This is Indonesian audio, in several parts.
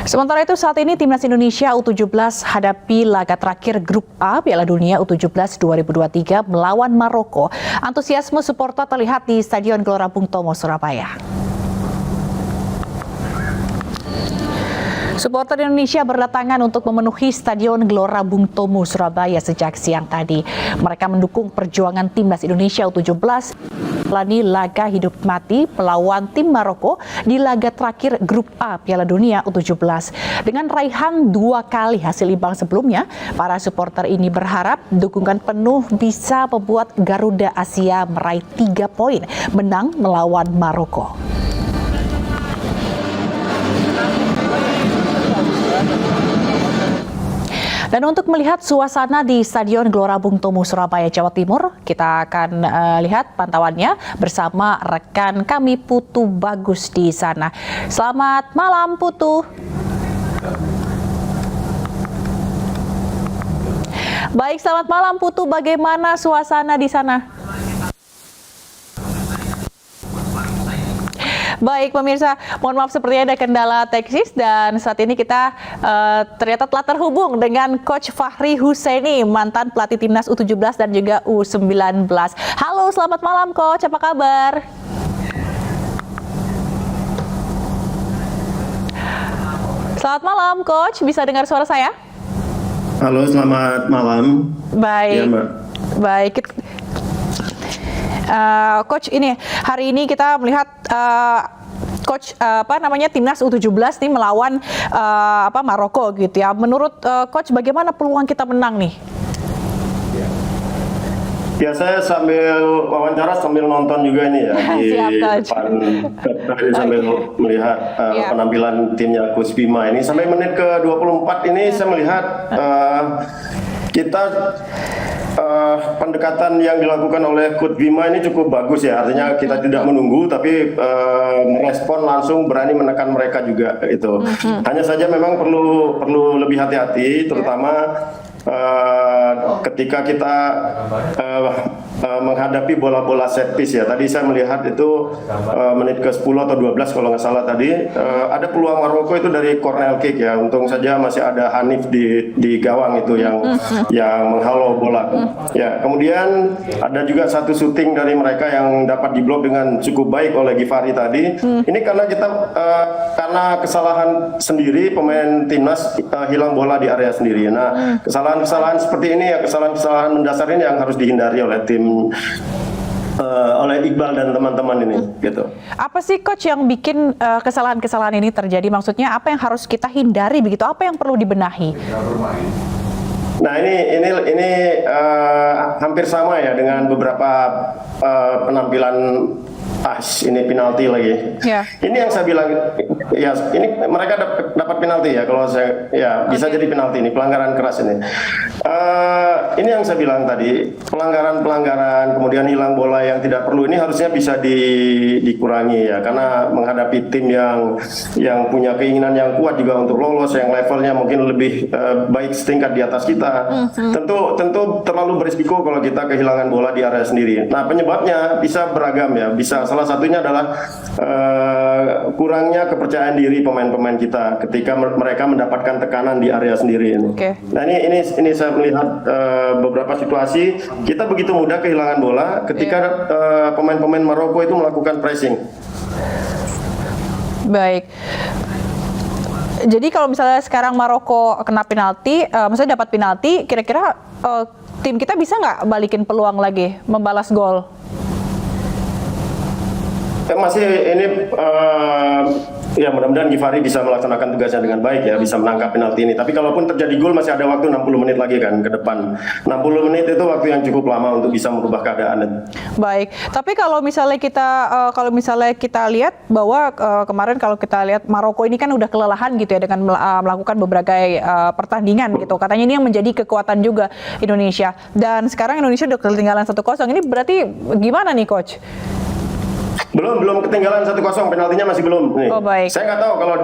Sementara itu saat ini Timnas Indonesia U17 hadapi laga terakhir Grup A Piala Dunia U17 2023 melawan Maroko. Antusiasme supporter terlihat di Stadion Gelora Bung Tomo, Surabaya. Supporter Indonesia berdatangan untuk memenuhi Stadion Gelora Bung Tomo, Surabaya sejak siang tadi. Mereka mendukung perjuangan Timnas Indonesia U17 menjalani laga hidup mati melawan tim Maroko di laga terakhir Grup A Piala Dunia U17. Dengan raihan 2 kali hasil imbang sebelumnya, para supporter ini berharap dukungan penuh bisa membuat Garuda Asia meraih 3 poin menang melawan Maroko. Dan untuk melihat suasana di Stadion Gelora Bung Tomo, Surabaya, Jawa Timur, kita akan lihat pantauannya bersama rekan kami Putu Bagus di sana. Selamat malam, Putu. Baik, selamat malam, Putu. Bagaimana suasana di sana? Baik pemirsa, mohon maaf sepertinya ada kendala teknis dan saat ini kita ternyata telah terhubung dengan Coach Fahri Husaini, mantan pelatih Timnas U17 dan juga U19. Halo, selamat malam Coach, apa kabar? Selamat malam Coach, bisa dengar suara saya? Halo, selamat malam. Baik, ya, Mbak. Baik. Coach, ini hari ini kita melihat Coach Timnas U17 nih melawan Maroko gitu ya. Menurut Coach bagaimana peluang kita menang nih? Ya, saya sambil wawancara sambil nonton juga ini ya di depan sambil melihat penampilan timnya Coach Bima ini sampai menit ke 24 ini saya melihat kita pendekatan yang dilakukan oleh Coach Bima ini cukup bagus ya, artinya kita tidak menunggu tapi merespon langsung, berani menekan mereka juga itu. Hanya saja memang perlu lebih hati-hati, terutama ketika kita menghadapi bola-bola set piece ya. Tadi saya melihat itu menit ke 10 atau 12 kalau nggak salah tadi ada peluang Maroko itu dari corner kick ya. Untung saja masih ada Hanif di gawang itu yang menghalau bola. Ya, kemudian ada juga satu syuting dari mereka yang dapat diblok dengan cukup baik oleh Givari tadi. Ini karena karena kesalahan sendiri pemain timnas hilang bola di area sendiri. Nah, kesalahan seperti ini ya, kesalahan mendasar ini yang harus dihindari oleh tim oleh Iqbal dan teman-teman ini gitu. Apa sih Coach yang bikin kesalahan-kesalahan ini terjadi? Maksudnya apa yang harus kita hindari begitu? Apa yang perlu dibenahi? Nah, ini hampir sama ya dengan beberapa penampilan ini penalti lagi. Yeah. Ini yang saya bilang ya, ini mereka dapat penalti ya, kalau saya ya bisa jadi penalti ini, pelanggaran keras ini. Ini yang saya bilang tadi, pelanggaran kemudian hilang bola yang tidak perlu ini harusnya bisa dikurangi ya, karena menghadapi tim yang punya keinginan yang kuat juga untuk lolos, yang levelnya mungkin lebih baik setingkat di atas kita. Tentu terlalu berisiko kalau kita kehilangan bola di area sendiri. Nah, penyebabnya bisa beragam ya, bisa salah satunya adalah kurangnya kepercayaan diri pemain-pemain kita ketika mereka mendapatkan tekanan di area sendiri ini. Okay. Nah, ini saya melihat beberapa situasi kita begitu mudah kehilangan bola ketika pemain-pemain Maroko itu melakukan pressing. Baik. Jadi kalau misalnya sekarang Maroko kena penalti, maksudnya dapat penalti, kira-kira tim kita bisa nggak balikin peluang lagi membalas gol? Masih ini ya mudah-mudahan Givari bisa melaksanakan tugasnya dengan baik ya, bisa menangkap penalti ini. Tapi kalaupun terjadi gol masih ada waktu 60 menit lagi kan ke depan. 60 menit itu waktu yang cukup lama untuk bisa merubah keadaan. Baik, tapi kalau misalnya kita lihat bahwa kemarin kalau kita lihat Maroko ini kan udah kelelahan gitu ya dengan melakukan beberapa pertandingan gitu. Katanya ini yang menjadi kekuatan juga Indonesia. Dan sekarang Indonesia udah ketinggalan 1-0. Ini berarti gimana nih Coach? Belum ketinggalan 1-0, penaltinya masih belum. Nih. Oh, baik. Saya nggak tahu kalau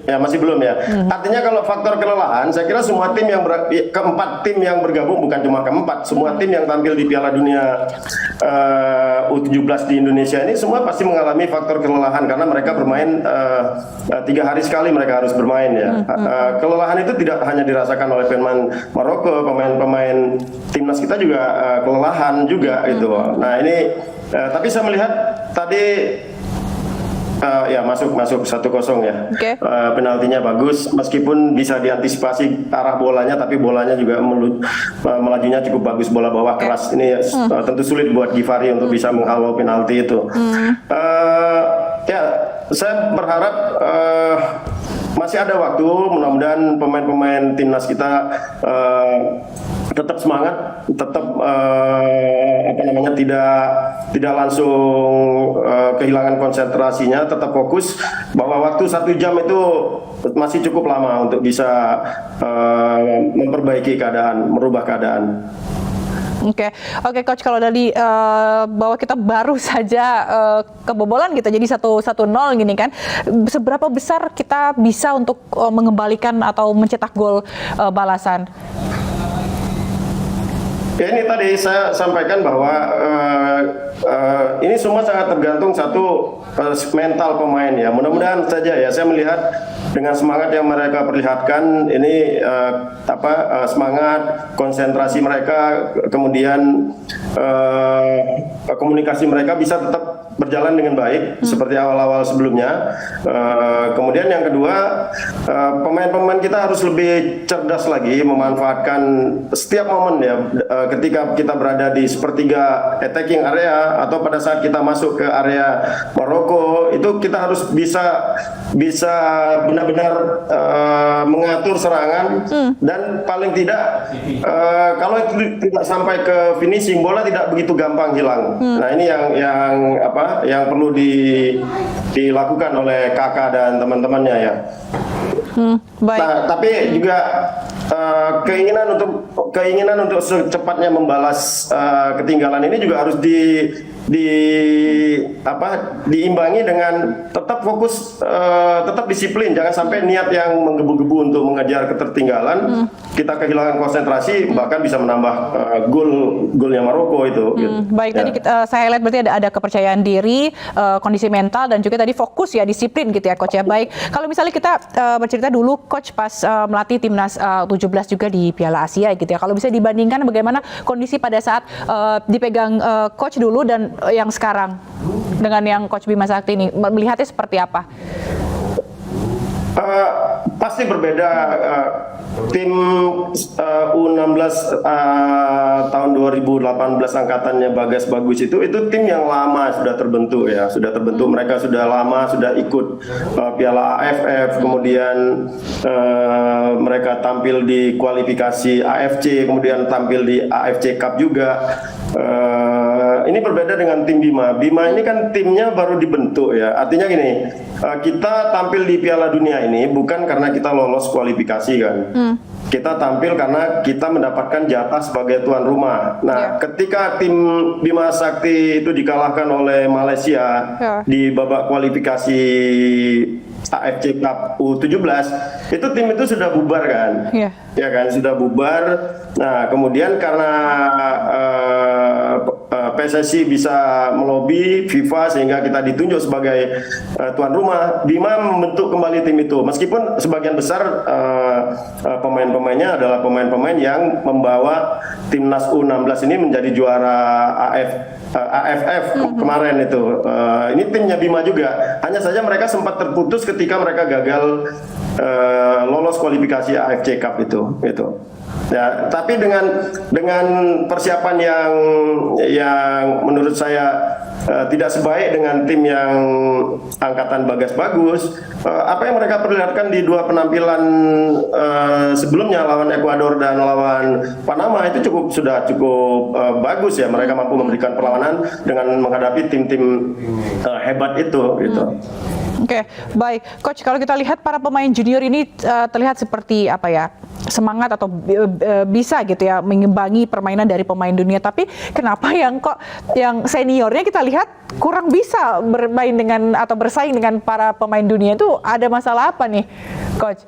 masih belum ya. Artinya kalau faktor kelelahan, saya kira semua tim keempat tim yang bergabung, bukan cuma keempat, semua tim yang tampil di Piala Dunia U17 di Indonesia ini semua pasti mengalami faktor kelelahan karena mereka bermain 3 hari sekali mereka harus bermain ya. Kelelahan itu tidak hanya dirasakan oleh pemain Maroko, pemain timnas kita juga kelelahan juga itu. Nah ini tapi saya melihat tadi ya masuk 1-0 ya. Okay. Penaltinya bagus meskipun bisa diantisipasi arah bolanya, tapi bolanya juga melajunya cukup bagus, bola bawah keras. Ini tentu sulit buat Givari untuk bisa menghalau penalti itu. Ya saya berharap masih ada waktu, mudah-mudahan pemain-pemain timnas kita tetap semangat, tetap tidak langsung kehilangan konsentrasinya, tetap fokus bahwa waktu 1 jam itu masih cukup lama untuk bisa memperbaiki keadaan, merubah keadaan. Oke, Coach, kalau dari bahwa kita baru saja kebobolan gitu, jadi 1-0 gini kan, seberapa besar kita bisa untuk mengembalikan atau mencetak gol balasan? Ya ini tadi saya sampaikan bahwa ini semua sangat tergantung mental pemain ya. Mudah-mudahan saja ya, saya melihat dengan semangat yang mereka perlihatkan ini semangat, konsentrasi mereka, kemudian komunikasi mereka bisa tetap berjalan dengan baik seperti awal-awal sebelumnya. Kemudian yang kedua, pemain-pemain kita harus lebih cerdas lagi memanfaatkan setiap momen ya. Ketika kita berada di sepertiga attacking area atau pada saat kita masuk ke area Maroko, itu kita harus bisa benar-benar mengatur serangan dan paling tidak kalau itu tidak sampai ke finishing, bola tidak begitu gampang hilang. Nah ini yang perlu dilakukan oleh kakak dan teman-temannya ya. Baik. Nah, tapi juga keinginan untuk secepatnya membalas ketinggalan ini juga harus diimbangi dengan tetap fokus, tetap disiplin, jangan sampai niat yang menggebu-gebu untuk mengejar ketertinggalan, kita kehilangan konsentrasi, bahkan bisa menambah golnya Maroko itu. Gitu. Baik, ya. tadi saya lihat berarti ada kepercayaan diri, kondisi mental, dan juga tadi fokus ya, disiplin gitu ya, Coach ya. Baik, kalau misalnya kita bercerita dulu, Coach pas melatih timnas 17 juga di Piala Asia gitu ya. Kalau bisa dibandingkan bagaimana kondisi pada saat dipegang Coach dulu dan yang sekarang dengan yang Coach Bima Sakti ini, melihatnya seperti apa? Pasti berbeda. Tim U16 tahun 2018 angkatannya Bagas Bagus itu tim yang lama sudah terbentuk ya, mereka sudah lama sudah ikut Piala AFF, kemudian mereka tampil di kualifikasi AFC, kemudian tampil di AFC Cup juga. Ini berbeda dengan tim Bima. Bima ini kan timnya baru dibentuk ya. Artinya gini, kita tampil di Piala Dunia ini bukan karena kita lolos kualifikasi kan. Kita tampil karena kita mendapatkan jatah sebagai tuan rumah. Nah, ketika tim Bima Sakti itu dikalahkan oleh Malaysia di babak kualifikasi AFC Cup U17, itu tim itu sudah bubar kan? Ya kan, sudah bubar. Nah, kemudian karena PSSI bisa melobi FIFA sehingga kita ditunjuk sebagai tuan rumah, Bima membentuk kembali tim itu. Meskipun sebagian besar pemain-pemainnya adalah pemain-pemain yang membawa timnas U16 ini menjadi juara AFF kemarin itu. Ini timnya Bima juga. Hanya saja mereka sempat terputus ketika mereka gagal lolos kualifikasi AFC Cup itu. Ya, tapi dengan persiapan yang menurut saya tidak sebaik dengan tim yang angkatan Bagas Bagus, apa yang mereka perlihatkan di dua penampilan sebelumnya lawan Ekuador dan lawan Panama itu sudah cukup bagus ya. Mereka mampu memberikan perlawanan dengan menghadapi tim-tim hebat itu gitu. Oke, baik, Coach. Kalau kita lihat para pemain junior ini terlihat seperti apa ya? semangat atau bisa gitu ya mengimbangi permainan dari pemain dunia, tapi kenapa yang seniornya kita lihat kurang bisa bermain dengan atau bersaing dengan para pemain dunia? Itu ada masalah apa nih, Coach?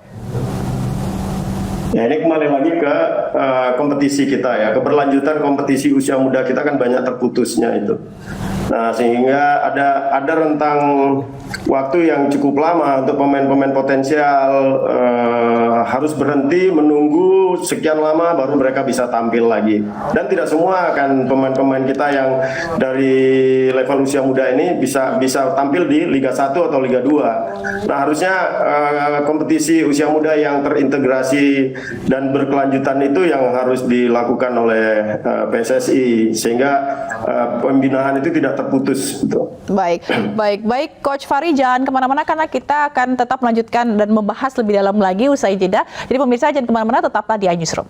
Ya, ini kembali lagi ke kompetisi kita ya, keberlanjutan kompetisi usia muda kita kan banyak terputusnya itu. Nah, sehingga ada rentang waktu yang cukup lama untuk pemain-pemain potensial harus berhenti menunggu sekian lama baru mereka bisa tampil lagi. Dan tidak semua kan pemain-pemain kita yang dari level usia muda ini bisa tampil di Liga 1 atau Liga 2. Nah, harusnya kompetisi usia muda yang terintegrasi dan berkelanjutan itu yang harus dilakukan oleh PSSI sehingga pembinaan itu tidak terputus. Baik, Coach Fahri, jangan kemana-mana karena kita akan tetap melanjutkan dan membahas lebih dalam lagi usai jeda. Jadi pemirsa jangan kemana-mana, tetaplah di iNewsroom.